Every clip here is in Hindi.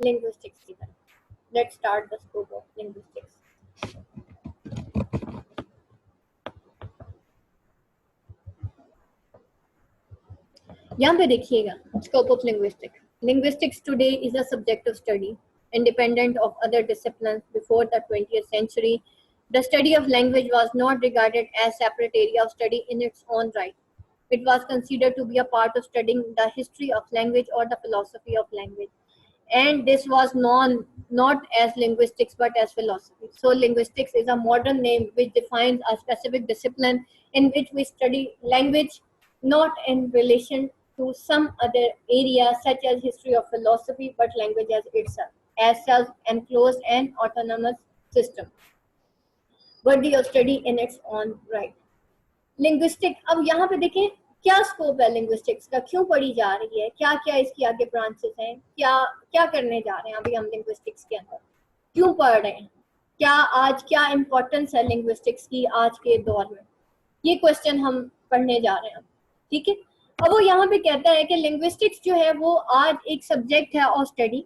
linguistics की तरफ. Let's start the scope of linguistics. यहाँ पे देखिएगा scope of linguistics. Linguistics today is a subject of study independent of other disciplines. Before the 20th century, the study of language was not regarded as separate area of study in its own right. It was considered to be a part of studying the history of language or the philosophy of language. And this was known not as linguistics but as philosophy. So linguistics is a modern name which defines a specific discipline in which we study language not in relation to some other area such as history or philosophy, but language as itself, as self-enclosed and autonomous system, worthy of study in its own right. Linguistic, अब यहाँ पे देखें क्या स्कोप है लिंग्विस्टिक्स का, क्यों पढ़ी जा रही है, क्या क्या इसकी आगे ब्रांचेस हैं, क्या क्या करने जा रहे हैं अभी हम लिंग्विस्टिक्स के अंदर, क्यों पढ़ रहे हैं, क्या आज क्या इम्पोर्टेंस है लिंग्विस्टिक्स की आज के दौर में, ये क्वेश्चन हम पढ़ने जा रहे हैं. ठीक है, अब वो यहाँ पे कहता है कि लिंग्विस्टिक्स जो है वो आज एक सब्जेक्ट है of study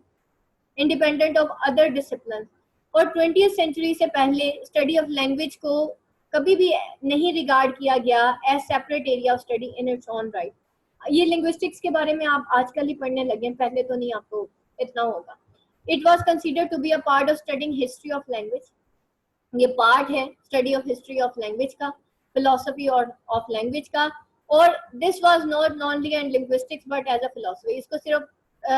independent of other discipline. और 20th सेंचुरी से पहले स्टडी ऑफ लैंग्वेज को कभी भी नहीं रिगार्ड किया गया as separate area of study in its own right. ये लिंग्विस्टिक्स के बारे में आप आजकल ही पढ़ने लगे, पहले तो नहीं आपको इतना होगा. It was considered to be a part of studying history of language. ये पार्ट है study of history of language का, फिलोसफी और ऑफ लैंग्वेज का. और this was not only and linguistics but as a philosophy. इसको सिर्फ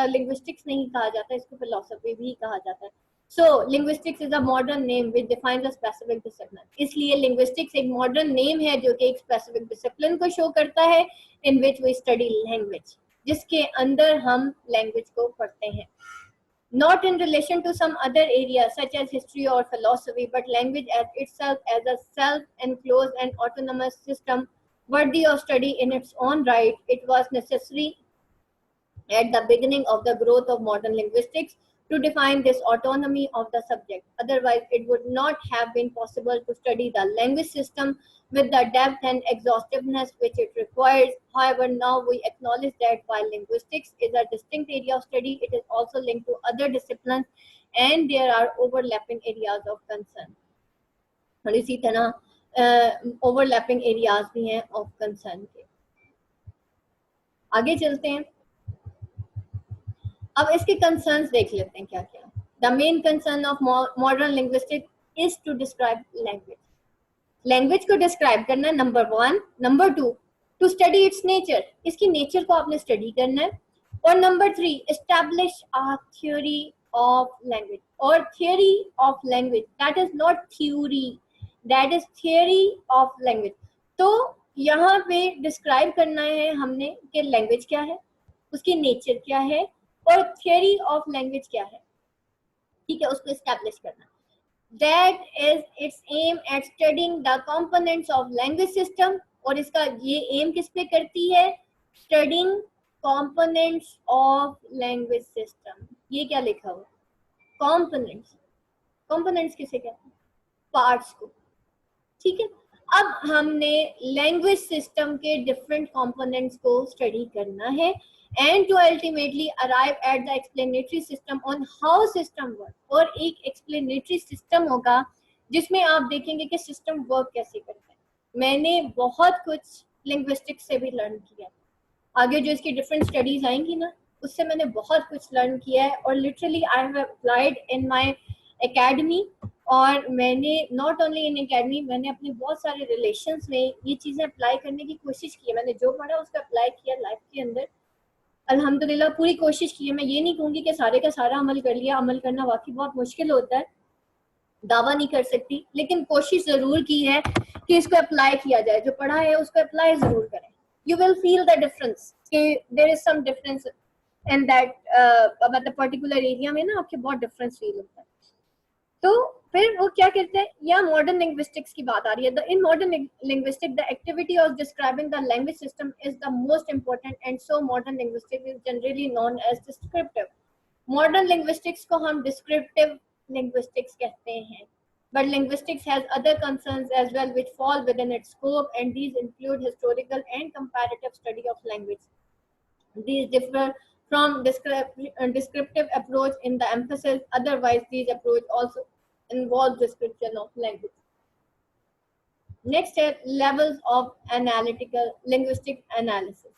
लिंग्विस्टिक्स नहीं कहा जाता, इसको फिलोसफी भी कहा जाता है. So, linguistics is a modern name which defines a specific discipline. इसलिए linguistics एक modern name है जो कि एक specific discipline को show करता है in which we study language, जिसके अंदर हम language को पढ़ते हैं. Not in relation to some other area such as history or philosophy, but language as itself as a self-enclosed and autonomous system worthy of study in its own right. It was necessary at the beginning of the growth of modern linguistics to define this autonomy of the subject. Otherwise, it would not have been possible to study the language system with the depth and exhaustiveness which it requires. However, now we acknowledge that while linguistics is a distinct area of study, it is also linked to other disciplines and there are overlapping areas of concern. और इसी तरह overlapping areas भी हैं of concern के. आगे चलते हैं. अब इसके कंसर्न्स देख लेते हैं क्या क्या. The main concern of modern linguistic is to describe language. Language को डिस्क्राइब करना है, number 1. Number 2, to study its nature. इसकी नेचर को आपने स्टडी करना है. और number 3, establish a theory of language. और theory of language, that is not theory, that is theory of language. तो यहाँ पे डिस्क्राइब करना है हमने कि लैंग्वेज क्या है, उसकी नेचर क्या है और थियरी ऑफ लैंग्वेज क्या है. ठीक है, उसको एस्टैब्लिश करना. That is its aim at studying the components of language system. और इसका ये एम किस पे करती है, studying components of language system. ये क्या लिखा हुआ, कंपोनेंट्स. कंपोनेंट्स किसे कहते हैं, पार्ट्स को. ठीक है, अब हमने लैंग्वेज सिस्टम के डिफरेंट कंपोनेंट्स को स्टडी करना है and to ultimately arrive at the explanatory system on how system work. और एक explanatory system होगा जिसमें आप देखेंगे कि system work कैसे करता है. मैंने बहुत कुछ linguistics से भी लर्न किया. आगे जो इसकी different studies आएंगी ना, उससे मैंने बहुत कुछ लर्न किया है. और literally I have applied in my academy. और मैंने not only in academy, मैंने अपने बहुत सारे relations में ये चीज़ें अप्लाई करने की कोशिश की है. मैंने जो पढ़ा उसका अप्लाई किया लाइफ के अंदर, अल्हम्दुलिल्लाह पूरी कोशिश की है. मैं ये नहीं कहूँगी कि सारे का सारा अमल कर लिया. अमल करना वाकई बहुत मुश्किल होता है, दावा नहीं कर सकती, लेकिन कोशिश ज़रूर की है कि इसको अप्लाई किया जाए. जो पढ़ा है उसको अप्लाई ज़रूर करें. You will feel the difference कि there is some difference in that मतलब पर्टिकुलर एरिया में ना आपके बहुत डिफरेंस फील होता है. तो फिर वो क्या कहते हैं, या मॉडर्न लिंग्विस्टिक्स की बात आ रही है. In modern linguistic the activity of describing the language system is the most important and so modern linguistics is generally known as descriptive. Modern linguistics को हम डिस्क्रिप्टिव लिंग्विस्टिक्स कहते हैं. But linguistics has other concerns as well which fall within its scope, and these include historical and comparative study of language. These differ from descriptive approach in the emphasis. Otherwise, these approach also involve description of language. Next है levels of analytical linguistic analysis.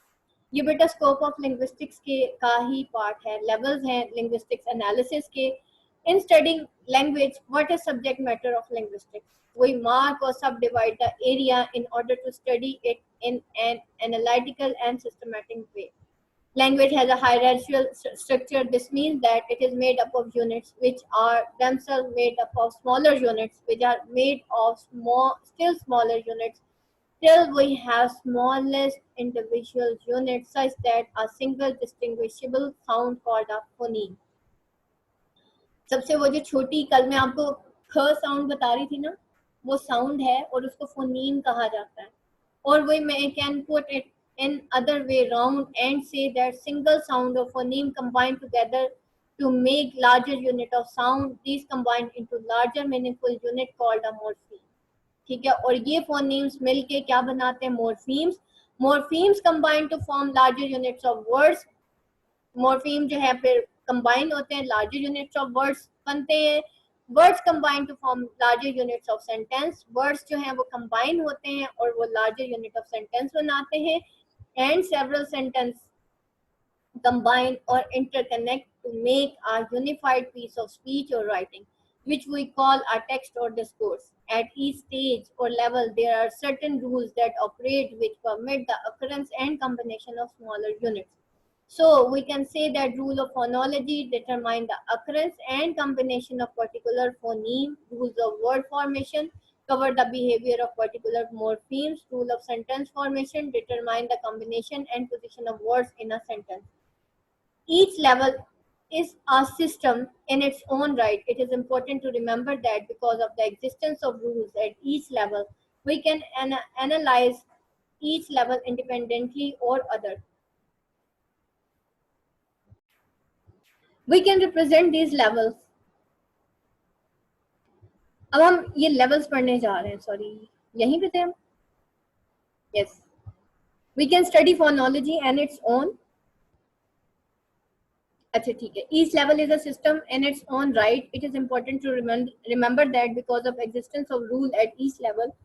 ये बेटा स्कोप ऑफ लिंग्विस्टिक्स के का ही पार्ट है. लेवल्स हैं लिंग्विस्टिक्स एनालिसिस के. इन studying language, what is subject matter of linguistics? We mark or subdivide the area in order to study it in an analytical and systematic way. Language has a hierarchical structure. This means that it is made up of units which are themselves made up of smaller units which are made of still smaller units till we have smallest individual units such that a single distinguishable sound called a phoneme. सबसे वो जो छोटी कल मैं आपको ख साउंड बता रही थी ना, वो साउंड है और उसको फोनीम कहा जाता है. और वही मैं can put it in other way round and say that single sound or phoneme combine together to make larger unit of sound. These combine into larger meaningful unit called a morpheme. ठीक है, और ये phonemes मिलके क्या बनाते हैं? Morphemes. Morphemes combine to form larger units of words. Morpheme जो है फिर combine होते हैं, larger units of words बनते हैं. Words combine to form larger units of sentence. Words जो हैं वो combine होते हैं और वो larger unit of sentence बनाते हैं. And several sentences combine or interconnect to make a unified piece of speech or writing, which we call a text or discourse. At each stage or level, there are certain rules that operate which permit the occurrence and combination of smaller units. So we can say that rule of phonology determine the occurrence and combination of particular phoneme. Rules of word formation cover the behavior of particular morphemes. Rule of sentence formation determine the combination and position of words in a sentence. Each level is a system in its own right. It is important to remember that because of the existence of rules at each level, we can analyze each level independently or other. We can represent these levels. अब हम ये levels पढ़ने जा रहे हैं. Sorry, यहीं पे थे हम. Yes. We can study phonology and its own. अच्छा ठीक है. Each level is a system in its own right. It is important to remember that because of existence of rule at each level,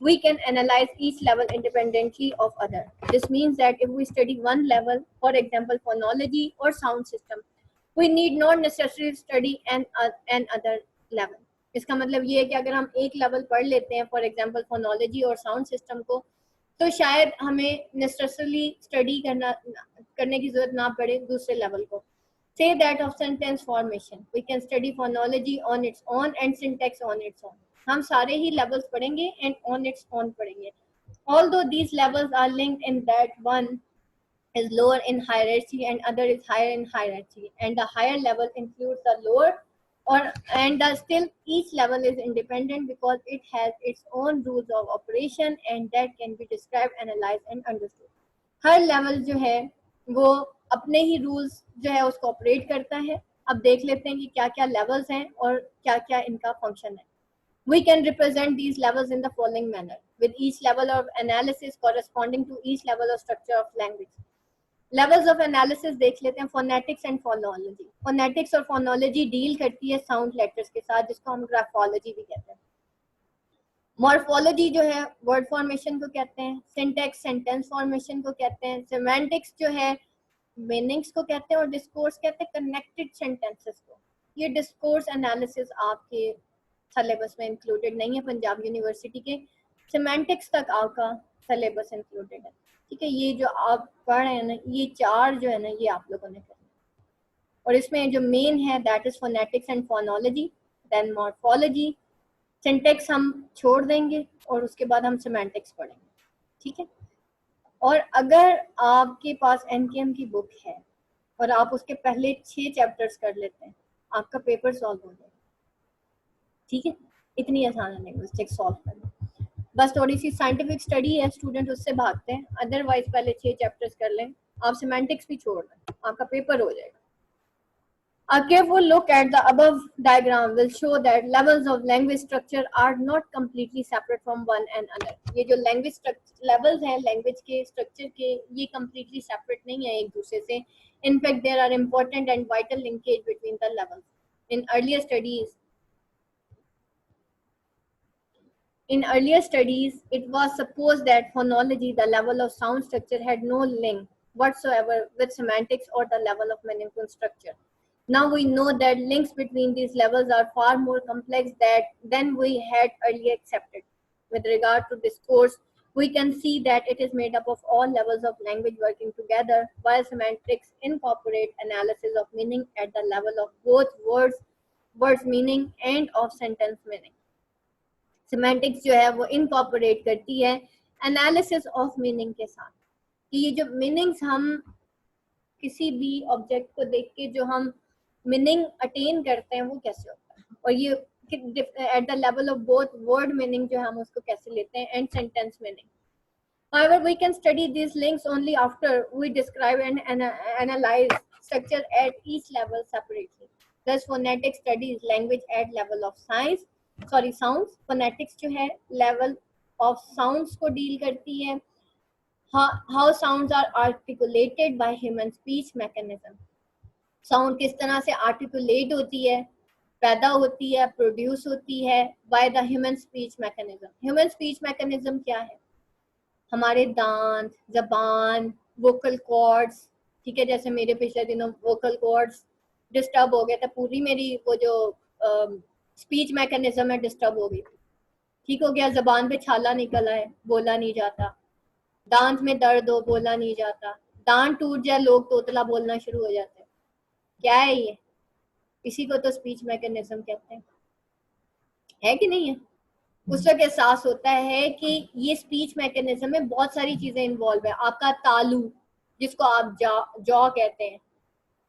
we can analyze each level independently of other. This means that if we study one level, for example phonology or sound system, we need not necessarily study an other level. इसका मतलब ये है कि अगर हम एक लेवल पढ़ लेते हैं फॉर एग्जांपल फोनोलॉजी और साउंड सिस्टम को, तो शायद हमें नेसेसरली स्टडी करने की जरूरत ना पड़े दूसरे लेवल को. Say that of sentence formation, we can study phonology on its own and syntax on its own. हम सारे ही levels पढ़ेंगे and on its own पढ़ेंगे. Although these levels are linked in that one is lower in hierarchy and other is higher in hierarchy, and the higher level includes the lower, and still each level is independent because it has its own rules of operation and that can be described, analyzed and understood. Her level जो है वो अपने ही rules जो है उसको operate करता है. अब देख लेते हैं कि क्या क्या levels हैं और क्या क्या इनका function है. We can represent these levels in the following manner, with each level of analysis corresponding to each level of structure of language. Levels of analysis देख लेते हैं. Phonetics and phonology. Phonetics और phonology deal करती है sound letters के साथ, जिसको हम graphology भी कहते हैं. Morphology जो है word formation को कहते हैं. Syntax sentence formation को कहते हैं. Semantics जो है meanings को कहते हैं और discourse कहते हैं connected sentences को. ये discourse analysis आपके सिलेबस में इंक्लूडेड नहीं है पंजाब यूनिवर्सिटी के. Semantics तक आपका सिलेबस इंक्लूडेड है. ठीक है, ये जो आप पढ़ रहे हैं ना, ये चार जो है ना, ये आप लोगों ने करना है. और इसमें जो मेन है that is phonetics and phonology, then morphology. Syntax हम छोड़ देंगे और उसके बाद हम सेमेंटिक्स पढ़ेंगे. ठीक है, और अगर आपके पास एनकेएम की बुक है और आप उसके पहले 6 चैप्टर्स कर लेते हैं, आपका पेपर सॉल्व हो जाएगा. ठीक है, इतनी आसान है लिंग्विस्टिक्स सॉल्व करना. बस थोड़ी सी साइंटिफिक स्टडी है, स्टूडेंट उससे भागते हैं. अदरवाइज पहले 6 चैप्टर्स कर लें, आप सेमेंटिक्स भी छोड़ दें, आपका पेपर हो जाएगा. A careful look at the above diagram will show that levels of language structure are not completely separate from one another. ये जो language levels हैं language के structure के, ये completely separate नहीं है एक दूसरे से. In fact, there are important and vital linkage between the levels. In earlier studies, it was supposed that phonology, the level of sound structure, had no link whatsoever with semantics or the level of meaningful structure. Now we know that links between these levels are far more complex than we had earlier accepted. With regard to discourse, we can see that it is made up of all levels of language working together, while semantics incorporate analysis of meaning at the level of both words meaning and of sentence meaning. Semantics जो है वो इनकॉर्पोरेट करती है एनालिसिस ऑफ मीनिंग के साथ कि ये जो मीनिंग्स हम किसी भी ऑब्जेक्ट को देख के जो हम मीनिंग अटेन करते हैं वो कैसे होता है और ये at the level of both word meaning जो है हम उसको कैसे लेते हैं and sentence meaning. However, we can study these links only after we describe and analyze structure at each level separately. Thus, phonetics studies language at level of sounds. Phonetics जो है level of sounds को deal करती है. How sounds are articulated by human speech mechanism. Sound किस तरह से articulate होती है, पैदा होती है, produce होती है by the human speech mechanism. Human speech mechanism क्या है? हमारे दांत, जबान, वोकल कॉर्ड्स, ठीक है. जैसे मेरे पिछले दिनों वोकल कॉर्ड्स डिस्टर्ब हो गए थे, पूरी मेरी वो जो स्पीच मैकेनिज्म है डिस्टर्ब हो गई थी. ठीक हो गया. जबान पे छाला निकला है, बोला नहीं जाता. दांत में दर्द हो, बोला नहीं जाता. दांत टूट जाए, लोग तोतला बोलना शुरू हो जाते हैं. क्या है ये? इसी को तो स्पीच मैकेनिज्म कहते हैं, है कि नहीं है? उस वक्त एहसास होता है कि ये स्पीच मैकेनिज्म में बहुत सारी चीजें इन्वॉल्व है. आपका तालू जिसको आप जॉ कहते हैं,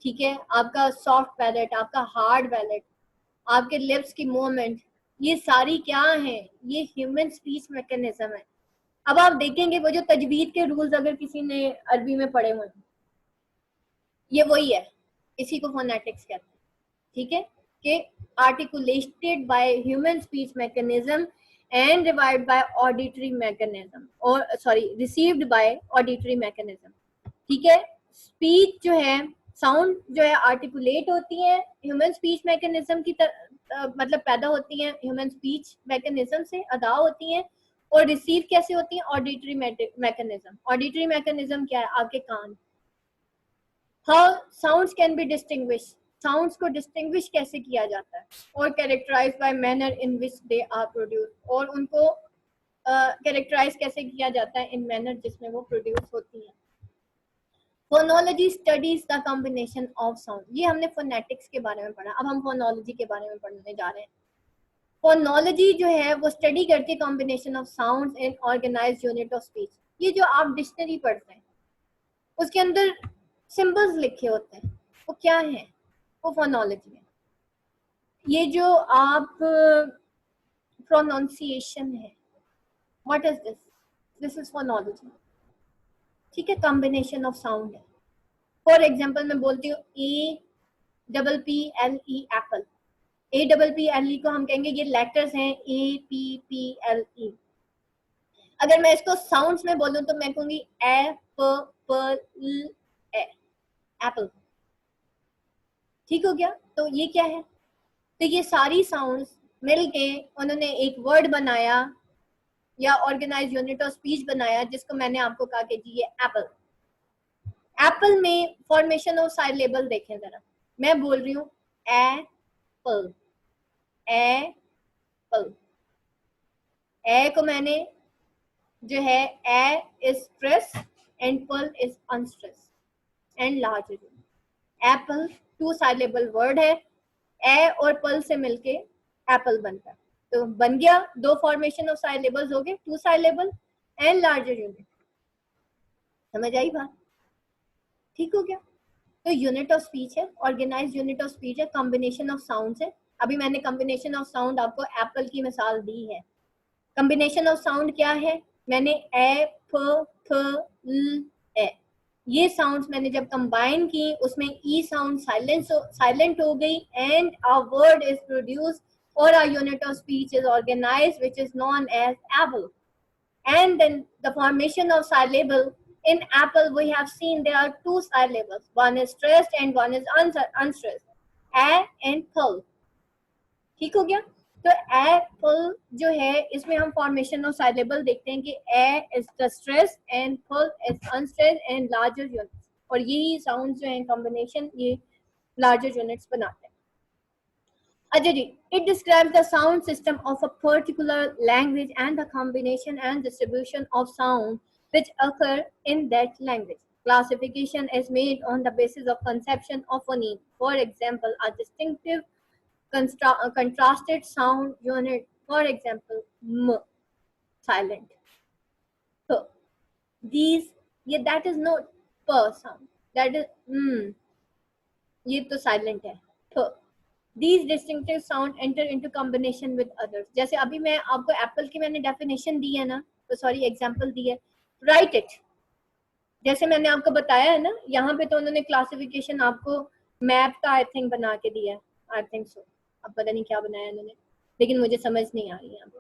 ठीक है, आपका सॉफ्ट पैलेट, आपका हार्ड पैलेट, आपके लिप्स की मूवमेंट, ये सारी क्या है? ये ह्यूमन स्पीच मैकेनिज्म है. अब आप देखेंगे वो जो तजवीद के रूल्स अगर किसी ने अरबी में पढ़े हुए, ये वही है. इसी को फोनेटिक्स कहते हैं. ठीक है, कि articulated by human speech mechanism and revived by auditory mechanism or received by auditory mechanism. ठीक है. स्पीच जो है, साउंड जो है आर्टिकुलेट होती है ह्यूमन स्पीच मैकेनिज्म की मतलब पैदा होती हैं ह्यूमन स्पीच मैकेनिज्म से, अदा होती हैं. और रिसीव कैसे होती हैं? Auditory mechanism. ऑडिटरी मैकेनिज्म क्या है? आपके कान. How sounds can be distinguish. Sounds को डिस्टिंग्विश कैसे किया जाता है? और characterize by manner in which they are produce. और उनको कैरेक्टराइज कैसे किया जाता है? इन मैनर जिसमें वो प्रोड्यूस होती है. Phonology studies the combination of sound. ये हमने फोनेटिक्स के बारे में पढ़ा. अब हम फोनोलॉजी के बारे में पढ़ने जा रहे हैं. फोनोलॉजी जो है वो स्टडी करती है combination of sounds in organised unit of speech. ये जो आप डिक्शनरी पढ़ते हैं उसके अंदर सिंबल्स लिखे होते हैं, वो क्या है? वो फोनोलॉजी है. ये जो आप प्रोनाउंसिएशन है, what is this? This is phonology. ठीक है, कॉम्बिनेशन ऑफ साउंड है. फॉर एग्जांपल मैं बोलती हूँ APPLE एप्पल. APPLE को हम कहेंगे ये लेटर्स हैं APPLE. अगर मैं इसको साउंड्स में बोलूं तो मैं कहूंगी एप्पल. एप्पल. ठीक हो गया. तो ये क्या है? तो ये सारी साउंड्स मिलके उन्होंने एक वर्ड बनाया या ऑर्गेनाइज यूनिट ऑफ स्पीच बनाया, जिसको मैंने आपको कहा कि जी ये एप्पल. एप्पल में फॉर्मेशन ऑफ साइलेबल देखें जरा. मैं बोल रही हूँ एप्पल. एप्पल. ए को मैंने जो है ए इज स्ट्रेस एंड पल is unstress and large. Apple 2 syllable word है. ए और पल से मिलके एप्पल बनता है. तो बन गया 2 फॉर्मेशन ऑफ साइलेबल्स हो गए, 2 साइलेबल एंड लार्जर यूनिट. समझ आई बात? ठीक हो गया. तो यूनिट ऑफ स्पीच है, ऑर्गेनाइज्ड यूनिट ऑफ स्पीच है, कॉम्बिनेशन ऑफ साउंड्स है. अभी मैंने कॉम्बिनेशन ऑफ साउंड आपको एप्पल की मिसाल दी है. कॉम्बिनेशन ऑफ साउंड क्या है? मैंने ए फ थ ल ए, ये साउंड्स मैंने जब कंबाइन की उसमें ई साउंड साइलेंट हो गई and a word is produced or a unit of speech is organized which is known as apple. And then the formation of syllable in apple we have seen there are two syllables, one is stressed and one is unstressed, a and pull. ठीक हो गया. तो एप्पल जो है इसमें हम फॉर्मेशन ऑफ साइलेबल देखते हैं कि a is the stress and full is unstress and larger units, और यही साउंड जो है कॉम्बिनेशन ये लार्जर यूनिट्स बनाते हैं. अच्छा जी, it describes the sound system of a particular language and the combination and distribution of sound which occur in that language. Classification is made on the basis of conception of phoneme. For example, a distinctive contrasted sound unit, for example, m, silent. So these, yeah, that is not per sound, that is ये तो silent है. So these distinctive sound enter into combination with others. जैसे अभी मैं आपको एप्पल की मैंने डेफिनेशन दी है ना, तो सॉरी एग्जांपल दी है, राइट इट. जैसे मैंने आपको बताया है ना, यहाँ पे तो उन्होंने क्लासिफिकेशन आपको मैप का आई थिंक बना के दिया है, आई थिंक सो. अब पता नहीं क्या बनाया उन्होंने, लेकिन मुझे समझ नहीं आ रही है यहाँ पे.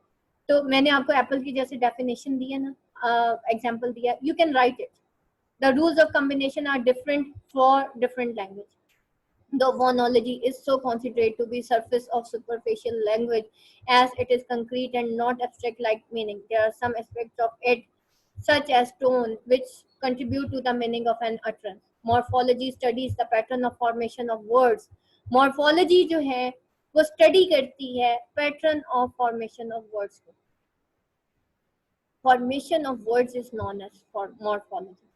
तो मैंने आपको एप्पल की जैसे डेफिनेशन दी है ना, एग्जांपल दिया, you can write it. The rules of combination are different for different language. The phonology is so considered to be surface of superficial language as it is concrete and not abstract like meaning. There are some aspects of it, such as tone, which contribute to the meaning of an utterance. Morphology studies the pattern of formation of words. Morphology जो है वो study करती है pattern of formation of words. Formation of words is known as morphology.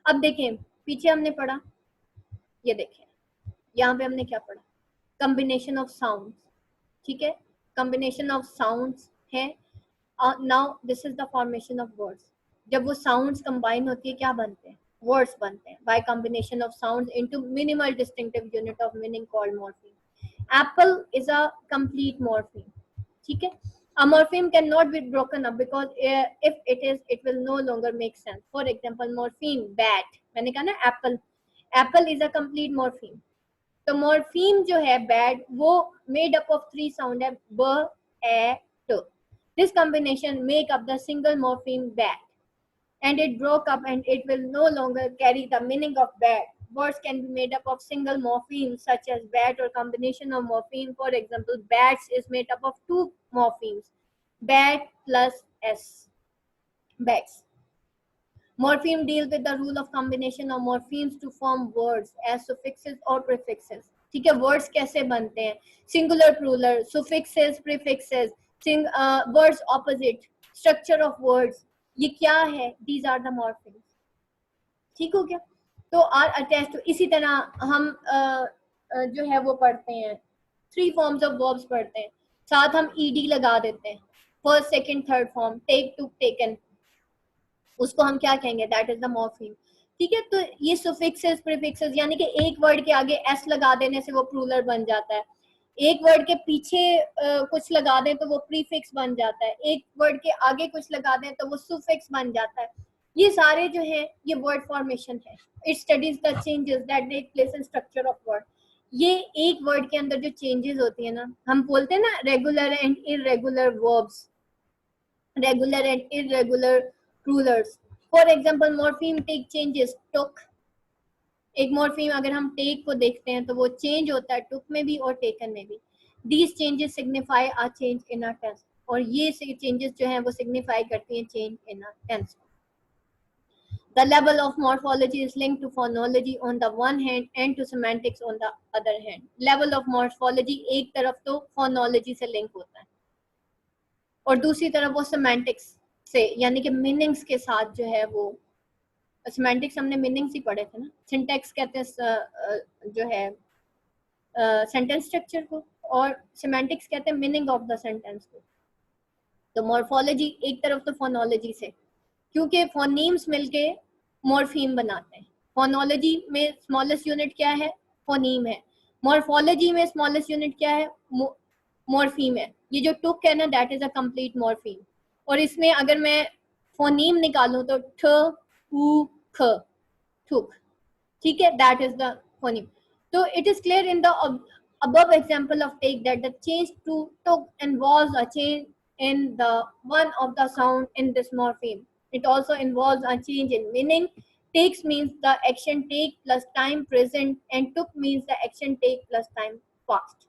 अब देखें पीछे हमने पढ़ा, ये देखें यहाँ पे हमने क्या पढ़ा, कॉम्बिनेशन ऑफ साउंड्स. ठीक है, कॉम्बिनेशन ऑफ साउंड्स है. Now this is the formation of words. जब वो साउंड्स कंबाइन होती है क्या बनते हैं, वर्ड्स बनते हैं bye combination of sounds into minimal distinctive unit of meaning called morpheme. Apple is a complete morpheme. ठीक है, a morpheme cannot be broken up because if it is, it will no longer make sense. For example, morpheme bat, मैंने कहा ना apple, apple is a complete morpheme. तो मॉर्फीम जो है बैड वो made up of three sound है, ब ए ट. This combination make up the single morpheme bad and it broke up and it will no longer carry the meaning of bad. Words can be made up of single morphemes such as bat or combination of morpheme. For example, bats is made up of two morphemes, bat plus s, bats. Morpheme deal with the rule of combination of morphemes to form words as suffixes or prefixes. ठीक है, words कैसे बनते हैं, singular plural, suffixes, prefixes, words opposite, structure of words, ये क्या है, these are the morphemes. ठीक हो गया. तो are attached to, इसी तरह हम जो है वो पढ़ते हैं, थ्री फॉर्म्स ऑफ वर्ब्स पढ़ते हैं, साथ हम ed लगा देते हैं, first second third form, take took taken, उसको हम क्या कहेंगे, दैट इज द मॉर्फीम. ठीक है, तो ये सुफिक्सेस प्रीफिक्सेस, यानी कि एक वर्ड के आगे एस लगा देने से वो प्लूरल बन जाता है, एक वर्ड के पीछे कुछ लगा दें तो वो प्रीफिक्स बन जाता है, एक वर्ड के आगे कुछ लगा दें तो वो सुफिक्स बन जाता है. ये सारे जो है ये वर्ड फॉर्मेशन है. It studies the changes that take place in structure of word. ये एक वर्ड के अंदर जो चेंजेस होती है ना, हम बोलते हैं ना regular and irregular verbs, regular and irregular rulers. For example, morpheme take changes, took. एक morpheme अगर हम take को देखते हैं तो वो change होता है took में भी और taken में भी. These changes signify a change in a tense. और ये changes जो हैं वो signify करती हैं change in a tense. The level of morphology is linked to phonology on the one hand and to semantics on the other hand. Level of morphology एक तरफ तो phonology से link होता है और दूसरी तरफ वो semantics से, यानी कि मीनिंग्स के साथ जो है वो, सिमेंटिक्स हमने मीनिंग्स ही पढ़े थे ना, सिंटैक्स कहते हैं जो है सेंटेंस स्ट्रक्चर को, और सिमेंटिक्स कहते हैं मीनिंग ऑफ द सेंटेंस को. तो मॉर्फोलॉजी एक तरफ तो फोनोलॉजी से, क्योंकि फोनीम्स मिलके मॉर्फीम बनाते हैं. फोनोलॉजी में स्मॉलेस्ट यूनिट क्या है, फोनीम है. मॉर्फोलॉजी में स्मॉलेस्ट यूनिट क्या है, मॉर्फीम है. ये जो टुक है ना, that is a complete morpheme. और इसमें अगर मैं फोनीम निकालूं तो ठ उ ख, ठुक. ठीक है, दैट इज द फोनीम. तो it is clear in the above example of take that the change to took involves a change in the one of the sound in this morpheme. It also involves a change in meaning Takes means the action take plus time present, and took means the action take plus time past.